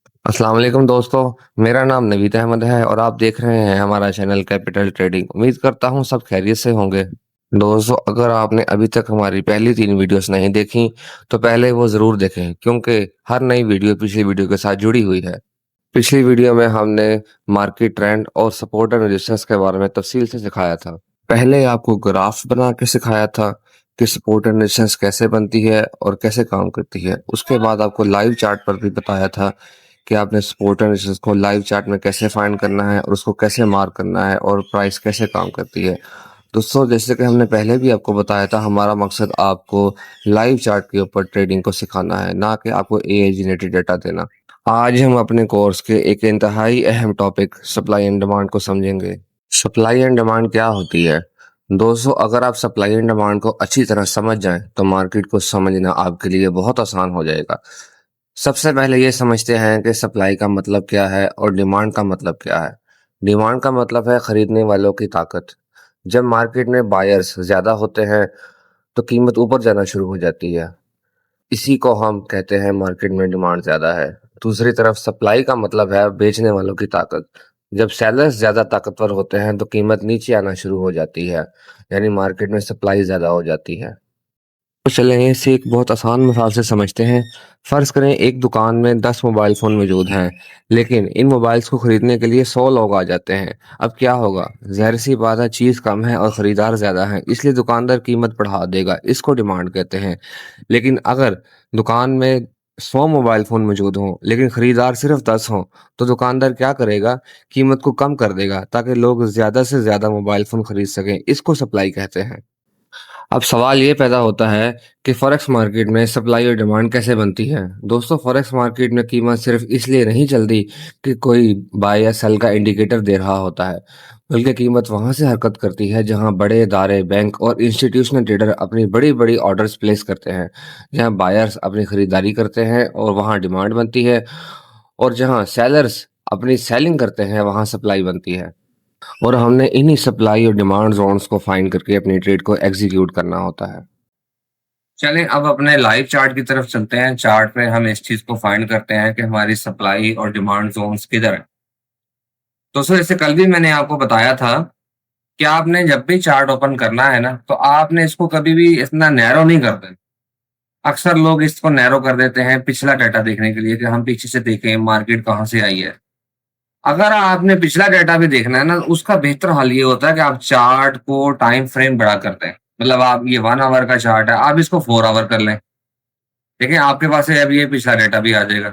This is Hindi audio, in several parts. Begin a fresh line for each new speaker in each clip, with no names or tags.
अस्सलाम वालेकुम दोस्तों। मेरा नाम नवीद अहमद है और आप देख रहे हैं हमारा चैनल कैपिटल ट्रेडिंग। उम्मीद करता हूं सब खैरियत से होंगे। दोस्तों, अगर आपने अभी तक हमारी पहली 3 वीडियोस नहीं देखी तो पहले वो ज़रूर देखें, क्योंकि हर नई वीडियो पिछली वीडियो के साथ जुड़ी हुई है। पिछली वीडियो में हमने मार्केट ट्रेंड और सपोर्ट एंड रेजिस्टेंस के बारे में तफसील से सिखाया था। पहले आपको ग्राफ बना के सिखाया था कि सपोर्ट एंड रेजिस्टेंस कैसे बनती है और कैसे काम करती है। उसके बाद आपको लाइव चार्ट पर भी बताया था कि आपने सपोर्ट एंड रेजिस्टेंस को लाइव चार्ट में कैसे फाइंड करना है और उसको कैसे मार्क करना है और प्राइस कैसे काम करती है। दोस्तों, जैसे कि हमने पहले भी आपको बताया था, हमारा मकसद आपको लाइव चार्ट के ऊपर ट्रेडिंग को सिखाना है, ना कि आपको एआई जनरेटेड डाटा देना। आज हम अपने कोर्स के एक इंतहाई अहम टॉपिक सप्लाई एंड डिमांड को समझेंगे। सप्लाई एंड डिमांड क्या होती है? दोस्तों, अगर आप सप्लाई एंड डिमांड को अच्छी तरह समझ जाएं तो मार्केट को समझना आपके लिए बहुत आसान हो जाएगा। सबसे पहले ये समझते हैं कि सप्लाई का मतलब क्या है और डिमांड का मतलब क्या है। डिमांड का मतलब है खरीदने वालों की ताकत। जब मार्केट में बायर्स ज्यादा होते हैं तो कीमत ऊपर जाना शुरू हो जाती है। इसी को हम कहते हैं मार्केट में डिमांड ज्यादा है। दूसरी तरफ सप्लाई का मतलब है बेचने वालों की ताकत। जब सेलर्स ज्यादा ताकतवर होते हैं तो कीमत नीचे आना शुरू हो जाती है, यानी मार्केट में सप्लाई ज्यादा हो जाती है। तो चलें इसे एक बहुत आसान मिसाल से समझते हैं। फ़र्ज़ करें एक दुकान में 10 मोबाइल फ़ोन मौजूद हैं, लेकिन इन मोबाइल्स को खरीदने के लिए 100 लोग आ जाते हैं। अब क्या होगा? ज़ाहिर-सी बात है, चीज़ कम है और खरीदार ज़्यादा हैं, इसलिए दुकानदार कीमत बढ़ा देगा। इसको डिमांड कहते हैं। लेकिन अगर दुकान में 100 मोबाइल फ़ोन मौजूद हों, लेकिन खरीदार सिर्फ़ 10 हों, तो दुकानदार क्या करेगा? कीमत को कम कर देगा ताकि लोग ज़्यादा से ज़्यादा मोबाइल फ़ोन खरीद सकें। इसको सप्लाई कहते हैं। अब सवाल ये पैदा होता है कि फॉरेक्स मार्केट में सप्लाई और डिमांड कैसे बनती है। दोस्तों, फॉरेक्स मार्केट में कीमत सिर्फ इसलिए नहीं चलती कि कोई बाय या सेल का इंडिकेटर दे रहा होता है, बल्कि कीमत वहां से हरकत करती है जहां बड़े इदारे, बैंक और इंस्टीट्यूशनल ट्रेडर अपनी बड़ी बड़ी ऑर्डर्स प्लेस करते हैं। जहां बायर्स अपनी खरीदारी करते हैं और वहां डिमांड बनती है, और जहां सेलर्स अपनी सेलिंग करते हैं वहां सप्लाई बनती है। और हमने इन्हीं सप्लाई और डिमांड जोन्स को फाइंड करके अपनी ट्रेड को एग्जीक्यूट करना होता है। चलें अब अपने लाइव चार्ट की तरफ चलते हैं। चार्ट में हम इस चीज को फाइंड करते हैं कि हमारी सप्लाई और डिमांड जोन्स किधर है। दोस्तों, जैसे कल भी मैंने आपको बताया था कि आपने जब भी चार्ट ओपन करना है ना, तो आपने इसको कभी भी इतना नैरो नहीं कर देना। अक्सर लोग इसको नैरो कर देते हैं पिछला डाटा देखने के लिए कि हम पीछे से देखें मार्केट कहाँ से आई है। अगर आपने पिछला डाटा भी देखना है ना, उसका बेहतर हल ये होता है कि आप चार्ट को टाइम फ्रेम बड़ा कर दें। मतलब आप ये 1 आवर का चार्ट है, आप इसको 4 आवर कर लें। देखें आपके पास है, अब ये पिछला डाटा भी आ जाएगा।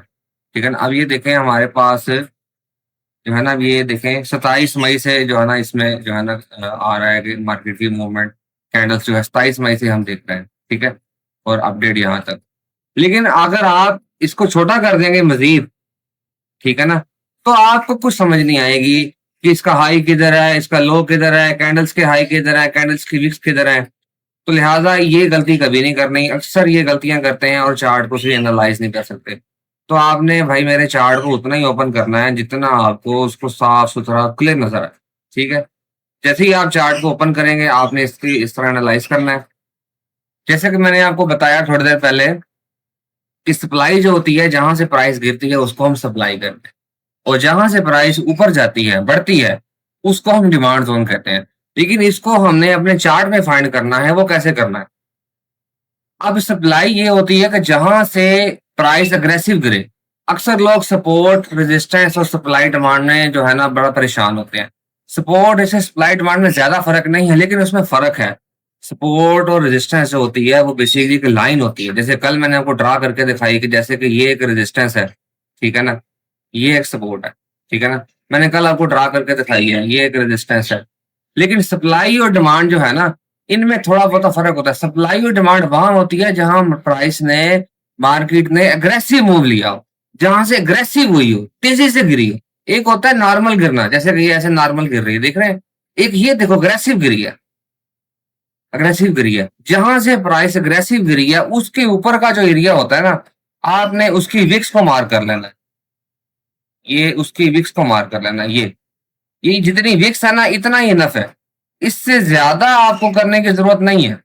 ठीक है ना? अब ये देखें हमारे पास जो है ना, अब ये देखें 27 मई से जो है ना, इसमें जो है ना आ रहा है कि मार्केट की मूवमेंट कैंडल्स जो है 27 मई से हम देख रहे हैं। ठीक है? और अपडेट यहाँ तक। लेकिन अगर आप इसको छोटा कर देंगे मज़ीद, ठीक है ना? तो आपको कुछ समझ नहीं आएगी कि इसका हाई किधर है, इसका लो किधर है, कैंडल्स के हाई किधर है, कैंडल्स की विक्स किधर है। तो लिहाज़ा ये गलती कभी नहीं करनी। अक्सर ये गलतियाँ करते हैं और चार्ट को सही एनालाइज़ नहीं कर सकते। तो आपने भाई मेरे चार्ट को उतना ही ओपन करना है जितना आपको उसको साफ-सुथरा क्लियर नज़र आए। ठीक है? जैसे ही आप चार्ट को ओपन करेंगे, आपने इसकी इस तरह एनालाइज़ करना है। जैसे कि मैंने आपको बताया थोड़ी देर पहले कि सप्लाई जो होती है, जहाँ से प्राइस गिरती है उसको हम सप्लाई कहते हैं। और जहां से प्राइस ऊपर जाती है, बढ़ती है, उसको हम डिमांड जोन कहते हैं। लेकिन इसको हमने अपने चार्ट में फाइंड करना है। वो कैसे करना है? अब सप्लाई ये होती है कि जहां से प्राइस अग्रेसिव गिरे। अक्सर लोग सपोर्ट, रेजिस्टेंस और सप्लाई डिमांड में जो है ना बड़ा परेशान होते हैं। सपोर्ट ऐसे सप्लाई डिमांड में ज्यादा फर्क नहीं है, लेकिन उसमें फर्क है। सपोर्ट और रेजिस्टेंस जो होती है वो बेसिकली एक लाइन होती है। जैसे कल मैंने आपको ड्रा करके दिखाई कि जैसे कि ये एक रेजिस्टेंस है, ठीक है ना? ये एक सपोर्ट है, ठीक है ना? मैंने कल आपको ड्रा करके दिखाई है, ये एक रेजिस्टेंस है। लेकिन सप्लाई और डिमांड जो है ना, इनमें थोड़ा बहुत फ़र्क होता है। सप्लाई और डिमांड वहाँ होती है जहाँ प्राइस ने, मार्केट ने एग्रेसिव मूव लिया हो, जहाँ से एग्रेसिव हुई हो, तेज़ी से गिरी हो। एक होता है नॉर्मल गिरना, जैसे कि ये ऐसे नॉर्मल गिर रही है, देख रहे हैं? एक ये देखो एग्रेसिव गिरी है, एग्रेसिव गिरी है। जहाँ से प्राइस एग्रेसिव गिरी है, उसके ऊपर का जो एरिया होता है ना, आपने उसकी विक्स को मार्क कर लेना है। ये उसकी विक्स को मार्क कर लेना है, ये जितनी विक्स है ना, इतना ही इनफ है। इससे ज़्यादा आपको करने की ज़रूरत नहीं है।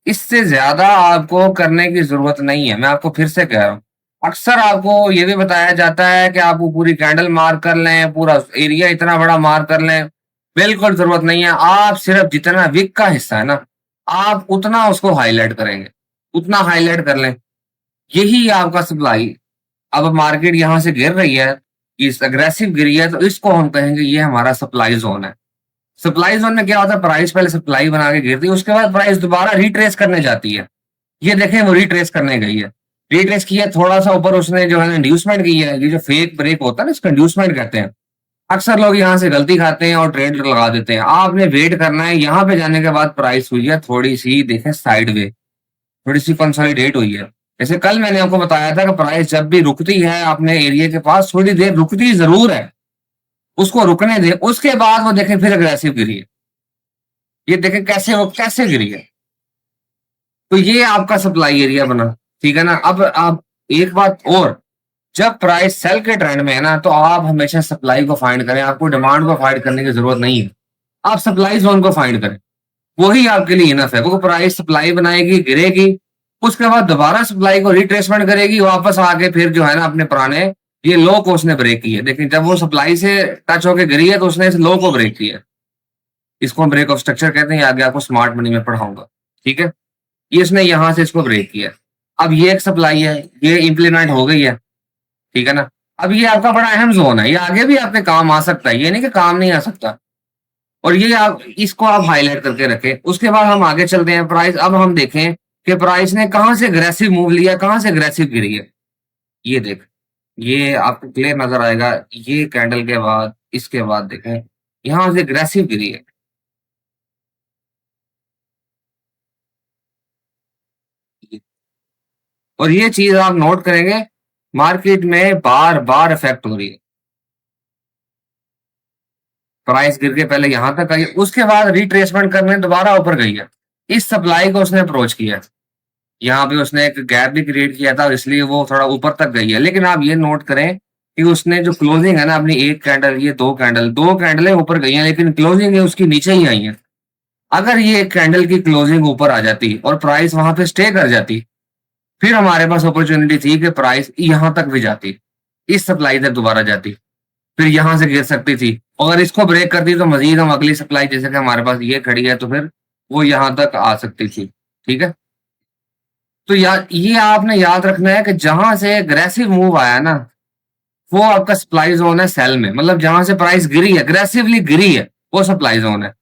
इससे ज़्यादा आपको करने की ज़रूरत नहीं है। मैं आपको फिर से कह रहा हूँ, अक्सर आपको ये भी बताया जाता है कि आप वो पूरी कैंडल मार्क कर लें, पूरा एरिया इतना बड़ा मार्क कर लें। बिल्कुल ज़रूरत नहीं है। आप सिर्फ़ जितना विक का हिस्सा है ना, आप उतना उसको हाइलाइट करेंगे। उतना हाइलाइट कर लें। यही आपका सप्लाई। अब मार्केट यहाँ से गिर रही है, इस अग्रेसिव गिरी है, तो इसको हम कहेंगे ये हमारा सप्लाई ज़ोन है। सप्लाई ज़ोन में क्या होता है, प्राइस पहले सप्लाई बना के गिरती है, उसके बाद प्राइस दोबारा रिट्रेस करने जाती है। ये देखें वो रिट्रेस करने गई है। रिट्रेस किया, थोड़ा-सा ऊपर उसने जो है इंड्यूसमेंट की है। ये जो फेक ब्रेक होता है ना, इसको इंड्यूसमेंट कहते हैं। अक्सर लोग यहाँ से गलती खाते हैं और ट्रेड लगा देते हैं। आपने वेट करना है, यहाँ पे जाने के बाद प्राइस हुई है थोड़ी-सी देखें साइडवे, थोड़ी-सी कंसोलिडेट हुई है। जैसे कल मैंने आपको बताया था कि प्राइस जब भी रुकती है अपने एरिया के पास, थोड़ी देर रुकती ज़रूर है। उसको रुकने दें, उसके बाद वो देखें फिर अग्रेसिव गिरी है। ये देखें कैसे वो कैसे गिरी है। तो ये आपका सप्लाई एरिया बना, ठीक है ना? अब आप एक बात और, जब प्राइस सेल के ट्रेंड में है ना, तो आप हमेशा सप्लाई को फाइंड करें, आपको डिमांड को फाइंड करने की ज़रूरत नहीं है। आप सप्लाई ज़ोन को फाइंड करें, वही आपके लिए इनफ है। वो प्राइस सप्लाई बनाएगी, गिरेगी, उसके बाद दोबारा सप्लाई को रिट्रेसमेंट करेगी, वापस आके फिर जो है ना अपने पुराने ये लो को उसने ब्रेक किया। लेकिन जब वो सप्लाई से टच होके गिरी है, तो उसने इस लो को ब्रेक किया। इसको हम ब्रेक ऑफ स्ट्रक्चर कहते हैं, ये आगे आपको स्मार्ट मनी में पढ़ाऊँगा, ठीक है? ये इसने यहाँ से इसको ब्रेक किया। अब ये एक सप्लाई है, ये इम्प्लीमेंट हो गई है, ठीक है ना? अब ये आपका बड़ा अहम ज़ोन है, ये आगे भी आपके काम आ सकता है, ये नहीं कि काम नहीं आ सकता। और ये आप इसको आप हाइलाइट करके रखें। उसके बाद हम आगे चलते हैं, प्राइस अब हम देखें कि प्राइस ने कहाँ से अग्रेसिव मूव लिया, कहाँ से अग्रेसिव गिरी है। ये देखें, ये आपको क्लियर नज़र आएगा, ये कैंडल के बाद, इसके बाद देखें, यहाँ से अग्रेसिव गिरी है। और ये चीज़ आप नोट करेंगे, मार्केट में बार-बार इफ़ेक्ट हो रही है। प्राइस गिर के पहले यहाँ तक आई, उसके बाद रिट्रेसमेंट करने दोबारा ऊपर गई है। इस सप्लाई को उसने अप्रोच किया है। यहाँ पे उसने एक गैप भी क्रिएट किया था, इसलिए वो थोड़ा ऊपर तक गई है। लेकिन आप ये नोट करें कि उसने जो क्लोजिंग है ना अपनी, 1 कैंडल, ये 2 कैंडलें ऊपर गई हैं, लेकिन क्लोजिंग है उसकी नीचे ही आई है। अगर ये एक कैंडल की क्लोजिंग ऊपर आ जाती और प्राइस वहां पे स्टे कर जाती, फिर हमारे पास अपॉर्चुनिटी थी कि प्राइस यहाँ तक भी जाती, इस सप्लाई तक दोबारा जाती, फिर यहाँ से गिर सकती थी। अगर इसको ब्रेक करती तो मजीद हम अगली सप्लाई, जैसे कि हमारे पास ये खड़ी है, तो फिर वो यहाँ तक आ सकती थी। ठीक है? तो ये आपने याद रखना है कि जहां से अग्रेसिव मूव आया ना, वो आपका सप्लाई जोन है सेल में। मतलब जहां से प्राइस गिरी है, अग्रेसिवली गिरी है, वो सप्लाई जोन है।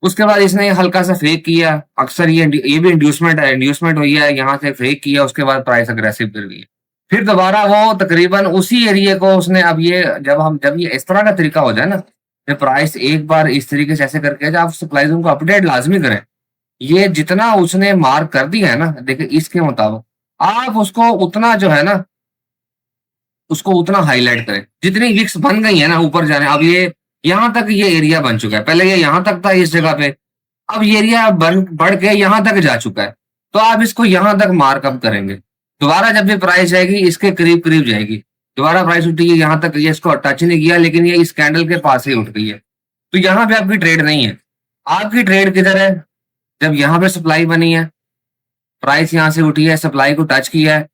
उसके बाद इसने हल्का सा फेक किया, अक्सर ये भी इंड्यूसमेंट है, इंड्यूसमेंट हुई है, यहाँ से फेक किया, उसके बाद प्राइस अग्रेसिव गिर गई। फिर दोबारा वो तकरीबन उसी एरिया को उसने, अब ये जब ये इस तरह का तरीका हो जाए ना, जब प्राइस एक बार इस तरीके से ऐसे करके, जब आप सप्लाई जोन को अपडेट लाजमी करें। ये जितना उसने मार्क कर दिया है ना, देखिए इसके मुताबिक, आप उसको उतना जो है ना, उसको उतना हाइलाइट करें। जितनी विक्स बन गई है ना ऊपर जाने, अब ये यहाँ तक ये एरिया बन चुका है। पहले ये यहाँ तक था इस जगह पे, अब ये एरिया बन बढ़ के यहाँ तक जा चुका है। तो आप इसको यहाँ तक मार्कअप करेंगे। दोबारा जब भी प्राइस जाएगी, इसके करीब-करीब जाएगी। दोबारा प्राइस उठी है यहाँ तक, ये इसको टच नहीं किया, लेकिन ये इस कैंडल के पास ही उठ गई है। तो यहाँ पे आपकी ट्रेड नहीं है। आपकी ट्रेड किधर है? जब यहाँ पे सप्लाई बनी है, प्राइस यहाँ से उठी है, सप्लाई को टच किया है,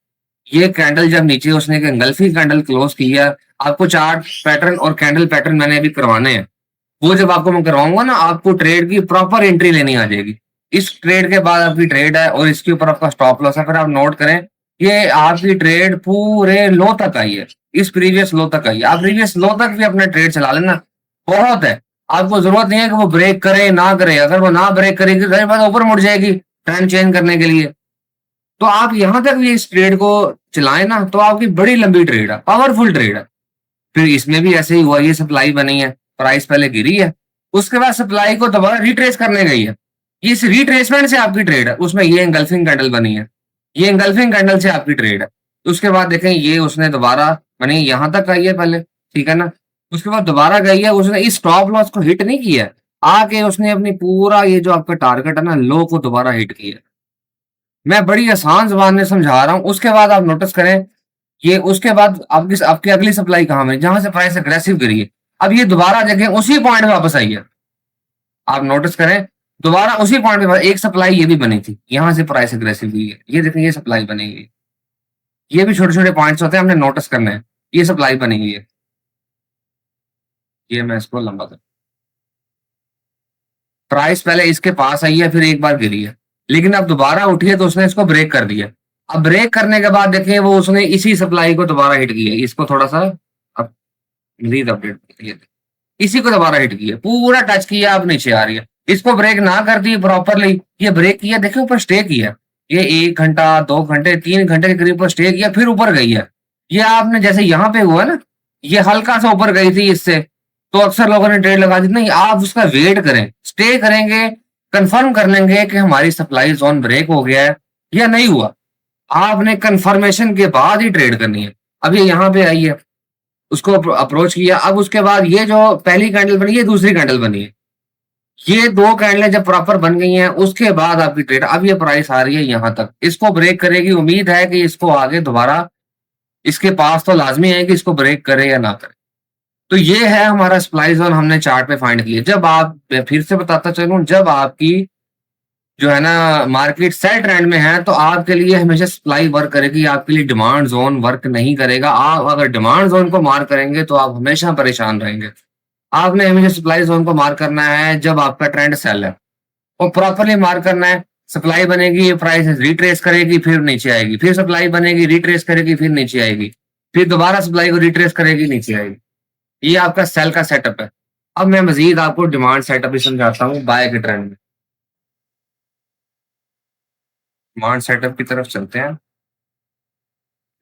ये कैंडल जब नीचे उसने एक एंगल्फिंग कैंडल क्लोज की है। आपको चार्ट पैटर्न और कैंडल पैटर्न मैंने अभी करवाने हैं। वो जब आपको मैं करवाऊंगा ना, आपको ट्रेड की प्रॉपर एंट्री लेनी आ जाएगी। इस ट्रेड के बाद आपकी ट्रेड है और इसके ऊपर आपका स्टॉप लॉस है। फिर आप नोट करें, ये आपकी ट्रेड पूरे लो तक आई है, इस प्रीवियस लो तक आई है। आप प्रीवियस लो तक भी अपना ट्रेड चला लेना, बहुत है। आपको जरूरत नहीं है कि वो ब्रेक करे ना करे। अगर वो ना ब्रेक करेगी तो बाद ऊपर मुड़ जाएगी ट्रेंड चेंज करने के लिए। तो आप यहाँ तक भी इस ट्रेड को चलाएं ना, तो आपकी बड़ी लंबी ट्रेड है, पावरफुल ट्रेड है। फिर इसमें भी ऐसे ही हुआ, ये सप्लाई बनी है, प्राइस पहले गिरी है, उसके बाद सप्लाई को दोबारा रिट्रेस करने गई है। इस रिट्रेसमेंट से आपकी ट्रेड है, उसमें ये एंगल्फिंग कैंडल बनी है, ये एंगल्फिंग कैंडल से आपकी ट्रेड है। उसके बाद देखें, ये उसने दोबारा बनी, यहाँ तक आई है पहले, ठीक है ना? उसके बाद दोबारा गई है, उसने इस स्टॉप लॉस को हिट नहीं किया है, आके उसने अपनी पूरा ये जो आपका टारगेट है ना, लो को दोबारा हिट किया। मैं बड़ी आसान ज़ुबान में समझा रहा हूँ। उसके बाद आप नोटिस करें, ये उसके बाद आपकी आपकी अगली सप्लाई कहाँ बनी? जहाँ से प्राइस अग्रेसिव गिरी है। अब ये दोबारा देखें उसी पॉइंट में वापस आई है। आप नोटिस करें, दोबारा उसी पॉइंट पे एक सप्लाई ये भी बनी थी। यहाँ से प्राइस अग्रेसिव हुई है। ये देखें, ये सप्लाई बनी हुई है। ये भी छोटे-छोटे पॉइंट्स होते हैं, हमने नोटिस करने हैं। ये सप्लाई बनी हुई है। ये मैं इसको लंबा कर प्राइस पहले इसके पास आई है, फिर एक बार गिरी है। लेकिन अब दोबारा उठी है तो उसने इसको ब्रेक कर दिया। अब ब्रेक करने के बाद देखिए वो उसने इसी सप्लाई को दोबारा हिट किया। इसको थोड़ा-सा अब रीड अपडेट ये इसी को दोबारा हिट किया। पूरा टच किया, अब नीचे आ रही है। इसको ब्रेक ना करती प्रॉपर्ली, ये ब्रेक किया, देखिए ऊपर स्टे किया। ये 1 घंटा, 2 घंटे, 3 घंटे के करीब ऊपर स्टे किया, फिर ऊपर गई है। ये आपने जैसे यहाँ पे हुआ ना, ये हल्का-सा ऊपर गई थी इससे, तो अक्सर लोगों ने ट्रेड लगा दी। नहीं, आप उसका वेट करें, स्टे करेंगे, कंफर्म कर लेंगे कि हमारी सप्लाई ज़ोन ब्रेक हो गया है या नहीं हुआ। आपने कंफर्मेशन के बाद ही ट्रेड करनी है। अब ये यहाँ पे आई है, उसको अप्रोच किया। अब उसके बाद ये जो पहली कैंडल बनी, ये दूसरी कैंडल बनी है। ये 2 कैंडलें जब प्रॉपर बन गई हैं, उसके बाद आपकी ट्रेड, अब ये प्राइस आ रही है यहाँ तक। इसको ब्रेक करेगी, उम्मीद है कि इसको आगे दोबारा इसके पास तो लाज़मी है कि इसको ब्रेक करे या ना करे। तो ये है हमारा सप्लाई ज़ोन, हमने चार्ट पे फाइंड किया। जब आप, मैं फिर से बताता चलूँ, जब आपकी जो है ना मार्केट सेल ट्रेंड में है, तो आपके लिए हमेशा सप्लाई वर्क करेगी, आपके लिए डिमांड ज़ोन वर्क नहीं करेगा। आप अगर डिमांड ज़ोन को मार करेंगे तो आप हमेशा परेशान रहेंगे। आपने हमेशा सप्लाई ज़ोन को मार्क करना है जब आपका ट्रेंड सेल है, और प्रॉपर्ली मार्क करना है। सप्लाई बनेगी, ये प्राइस रिट्रेस करेगी, फिर नीचे आएगी, फिर सप्लाई बनेगी, रिट्रेस करेगी, फिर नीचे आएगी, फिर दोबारा सप्लाई को रिट्रेस करेगी, नीचे आएगी। ये आपका सेल का सेटअप है। अब मैं मज़ीद आपको डिमांड सेटअप भी समझाता हूँ बाय के ट्रेंड में। डिमांड सेटअप की तरफ चलते हैं।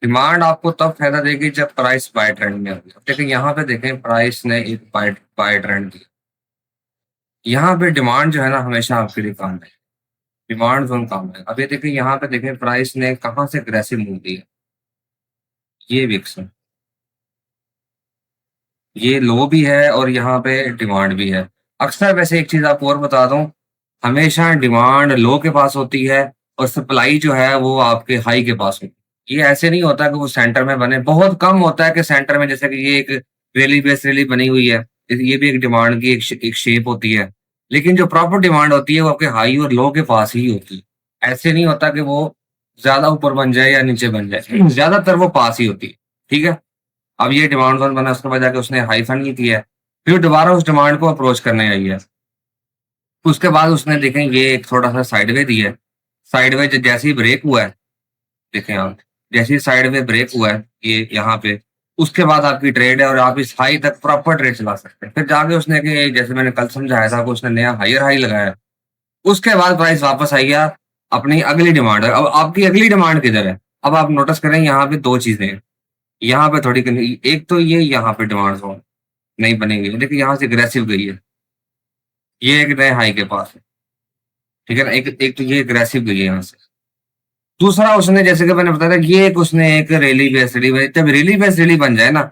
डिमांड आपको तब फायदा देगी जब प्राइस बाय ट्रेंड में होगी। देखिए यहाँ पे देखें, प्राइस ने एक बाय बाय ट्रेंड दिया। यहाँ पे डिमांड जो है ना हमेशा आपके लिए काम है, डिमांड जोन काम है। अब ये देखिए यहाँ पे देखें, प्राइस ने कहाँ से अग्रेसिव मूव दिया। ये विक्स है, ये लो भी है और यहाँ पे डिमांड भी है। अक्सर वैसे एक चीज आपको और बता दूं, हमेशा डिमांड लो के पास होती है और सप्लाई जो है वो आपके हाई के पास होती है। ये ऐसे नहीं होता कि वो सेंटर में बने। बहुत कम होता है कि सेंटर में, जैसे कि ये एक रैली बेस रैली बनी हुई है, ये भी एक डिमांड की एक शेप होती है। लेकिन जो प्रॉपर डिमांड होती है वो आपके हाई और लो के पास ही होती है। ऐसे नहीं होता कि वो ज्यादा ऊपर बन जाए या नीचे बन जाए, ज्यादातर वो पास ही होती है। ठीक है। अब ये डिमांड जोन बना, उसके बाद जाके उसने हाई फंड नहीं किया है, फिर दोबारा उस डिमांड को अप्रोच करने आई है। उसके बाद उसने देखें ये एक थोड़ा-सा साइडवे दिया है। साइडवे जैसे ही ब्रेक हुआ है, देखें आप, जैसे ही साइडवे ब्रेक हुआ है ये यहाँ पे, उसके बाद आपकी ट्रेड है और आप इस हाई तक प्रॉपर ट्रेड चला सकते हैं। फिर जाके उसने कि जैसे मैंने कल समझाया था कि उसने नया हायर हाई लगाया। उसके बाद प्राइस वापस आई है अपनी अगली डिमांड। अब आपकी अगली डिमांड किधर है? अब आप नोटिस करें, यहाँ पे 2 चीज़ें हैं। यहाँ पे थोड़ी एक तो ये यहाँ पे डिमांड ज़ोन नहीं बनेगी। देखिए यहाँ से अग्रेसिव गई है। ये एक नए हाई के पास है। ठीक है ना? एक एक तो ये अग्रेसिव गई है यहाँ से। दूसरा, उसने जैसे कि मैंने बताया था, ये एक उसने एक रैली बेस रैली बनाई। जब रैली बेस रैली बन जाए ना,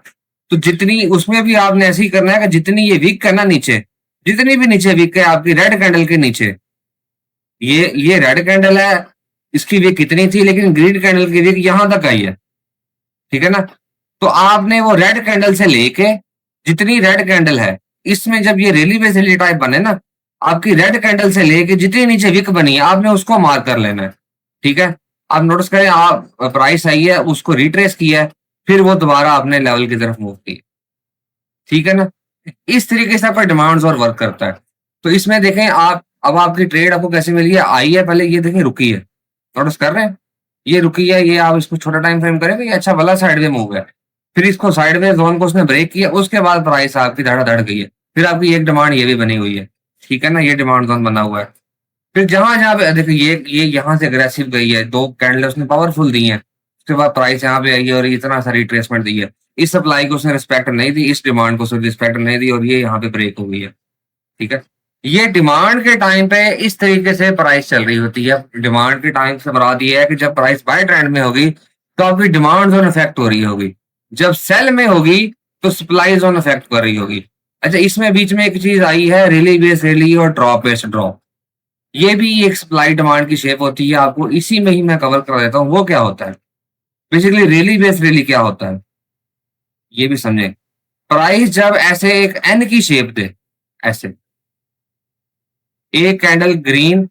तो जितनी उसमें भी आपने ऐसे ही करना है कि जितनी ये वीक है ना नीचे, जितनी भी नीचे वीक है आपकी रेड कैंडल के नीचे, ये रेड कैंडल है, इसकी वीक कितनी थी, लेकिन ग्रीन कैंडल की वीक यहाँ तक आई है। ठीक है ना? तो आपने वो रेड कैंडल से लेके, जितनी रेड कैंडल है, इसमें जब ये रैली बेस रैली टाइप बने ना, आपकी रेड कैंडल से लेके जितनी नीचे विक बनी है, आपने उसको मार्क कर लेना है। ठीक है? आप नोटिस करें, आप प्राइस आई है, उसको रिट्रेस किया है, फिर वो दोबारा अपने लेवल की तरफ मूव की। ठीक है ना? इस तरीके से आपका डिमांड्स और वर्क करता है। तो इसमें देखें आप, अब आपकी ट्रेड आपको कैसे मिली है? आई है, पहले ये देखें रुकी है। नोटिस कर रहे हैं? ये रुकी है, ये आप इसको छोटा टाइम फ्रेम करेंगे, ये अच्छा भला साइडवे मूव है। फिर इसको साइडवेज ज़ोन को उसने ब्रेक किया, उसके बाद प्राइस आपकी धड़ाधड़ गई है। फिर आपकी एक डिमांड ये भी बनी हुई है। ठीक है ना? ये डिमांड ज़ोन बना हुआ है। फिर जहाँ-जहाँ पे देखिए ये यहाँ से अग्रेसिव गई है, 2 कैंडल उसने पावरफुल दी हैं। उसके बाद प्राइस यहाँ पे आई है और इतना सा रिट्रेसमेंट दी है। इस सप्लाई को उसने रिस्पेक्ट नहीं दी, इस डिमांड को उसने रिस्पेक्ट नहीं दी और ये यहाँ पे ब्रेक हो गई है। ठीक है? ये डिमांड के टाइम पे इस तरीके से प्राइस चल रही होती है। डिमांड के टाइम से मुराद ये है कि जब प्राइस बाय ट्रेंड में होगी, तो आपकी डिमांड ज़ोन इफेक्ट हो रही होगी। जब सेल में होगी, तो सप्लाई ज़ोन इफेक्ट कर रही होगी। अच्छा, इसमें बीच में एक चीज़ आई है, रैली बेस रैली और ड्रॉप बेस ड्रॉप। ये भी एक सप्लाई डिमांड की शेप होती है, आपको इसी में ही मैं कवर कर देता हूँ। वो क्या होता है? बेसिकली रैली बेस रैली क्या होता है? ये भी समझें। प्राइस जब ऐसे एक एन की शेप दे, ऐसे एक कैंडल ग्रीन,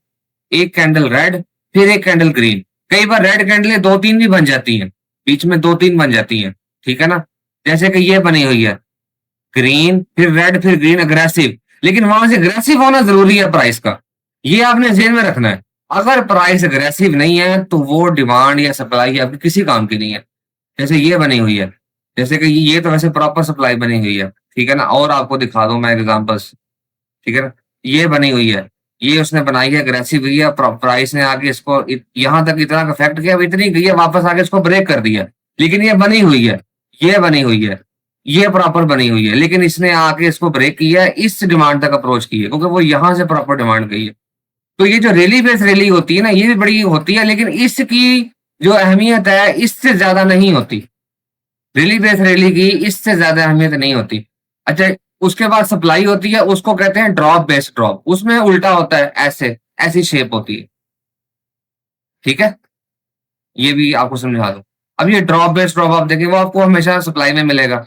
एक कैंडल रेड, फिर एक कैंडल ग्रीन। कई बार रेड कैंडलें 2-3 भी बन जाती हैं। बीच में 2-3 बन जाती हैं, ठीक है ना? जैसे कि ये बनी हुई है, ग्रीन फिर रेड फिर ग्रीन अग्रेसिव, लेकिन वहां से अग्रेसिव होना जरूरी है प्राइस का, ये आपने जेहन में रखना है। अगर प्राइस अग्रेसिव नहीं है तो वो डिमांड या सप्लाई आपकी किसी काम की नहीं है। जैसे ये बनी हुई है, जैसे कि ये तो वैसे प्रॉपर सप्लाई बनी हुई है, ठीक है ना? और आपको दिखा दूं मैं एग्जांपल्स, ठीक है ना? ये बनी हुई है, ये उसने बनाई है अग्रेसिव गई है, प्राइस ने आके इसको यहाँ तक इतना इफेक्ट किया, अब इतनी गई है वापस आके इसको ब्रेक कर दिया, लेकिन ये बनी हुई है, ये बनी हुई है, ये प्रॉपर बनी हुई है, लेकिन इसने आके इसको ब्रेक किया है, इस डिमांड तक अप्रोच की है, क्योंकि वो यहाँ से प्रॉपर डिमांड गई है। तो ये जो रैली बेस रैली होती है ना, ये भी बड़ी होती है, लेकिन इसकी जो अहमियत है इससे ज्यादा नहीं होती। रैली बेस रैली की इससे ज्यादा अहमियत नहीं होती। अच्छा, उसके बाद सप्लाई होती है, उसको कहते हैं ड्रॉप बेस्ड ड्रॉप, उसमें उल्टा होता है, ऐसे ऐसी शेप होती है, ठीक है? ये भी आपको समझा दूं। अब ये ड्रॉप बेस्ड ड्रॉप आप देखें, वो आपको हमेशा सप्लाई में मिलेगा।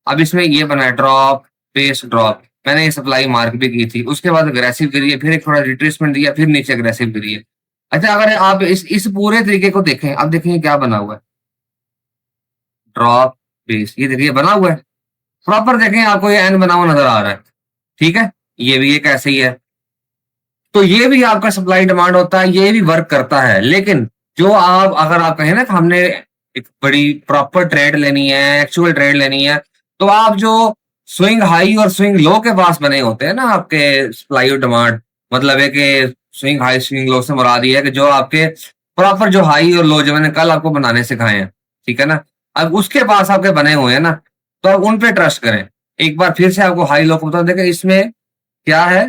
अब इसमें ये बना है ड्रॉप बेस्ड ड्रॉप, मैंने ये सप्लाई मार्क भी की थी, उसके बाद अग्रेसिव गिरी है, फिर एक थोड़ा रिट्रेसमेंट दिया, फिर नीचे अग्रेसिव गिरी है। अच्छा, अगर आप इस पूरे तरीके को देखें, अब देखें क्या बना हुआ है, ड्रॉप बेस, ये देखिए बना हुआ है प्रॉपर, देखें आपको ये एन बना हुआ नजर आ रहा है, ठीक है? ये भी एक ऐसे ही है। तो ये भी आपका सप्लाई डिमांड होता है, ये भी वर्क करता है, लेकिन जो आप अगर आप कहें ना कि हमने एक बड़ी प्रॉपर ट्रेड लेनी है, एक्चुअल ट्रेड लेनी है, तो आप जो स्विंग हाई और स्विंग लो के पास बने होते हैं ना आपके सप्लाई और डिमांड, मतलब है कि स्विंग हाई स्विंग लो से मुराद ये है कि जो आपके प्रॉपर जो हाई और लो जो मैंने कल आपको बनाने सिखाए हैं, ठीक है ना? अब उसके पास आपके बने हुए हैं ना, तो आप उन पे ट्रस्ट करें। एक बार फिर से आपको हाई लो को बता दें कि इसमें क्या है,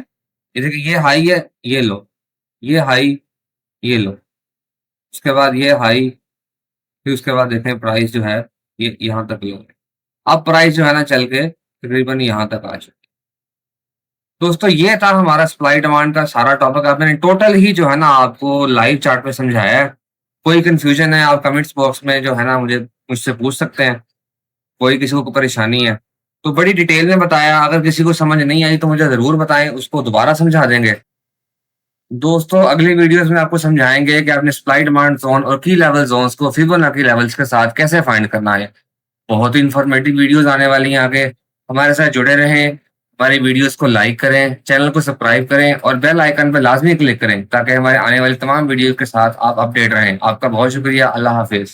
ये देखिए ये हाई है, ये लो, ये हाई, ये लो, उसके बाद ये हाई, फिर उसके बाद देखें प्राइस जो है ये यहाँ तक लो। अब प्राइस जो है ना चल के तकरीबन यहाँ तक आ चुकी है। दोस्तों ये था हमारा सप्लाई डिमांड का सारा टॉपिक, आपने टोटल ही जो है ना आपको लाइव चार्ट पे समझाया है। कोई कंफ्यूजन है आप कमेंट्स बॉक्स में जो है ना मुझसे पूछ सकते हैं। कोई किसी को परेशानी है तो बड़ी डिटेल में बताया, अगर किसी को समझ नहीं आई तो मुझे ज़रूर बताएँ, उसको दोबारा समझा देंगे। दोस्तों अगली वीडियोस में आपको समझाएंगे कि आपने सप्लाई डिमांड जोन और की लेवल जोन्स को फिबोनाची लेवल्स के साथ कैसे फाइंड करना है। बहुत ही इंफॉर्मेटिव वीडियोस आने वाली हैं आगे, हमारे साथ जुड़े रहें, हमारी वीडियोस को लाइक करें, चैनल को सब्सक्राइब करें और बेल आइकन पर लाजमी क्लिक करें ताकि हमारे आने वाली तमाम वीडियो के साथ आप अपडेट रहें। आपका बहुत शुक्रिया, अल्लाह हाफिज।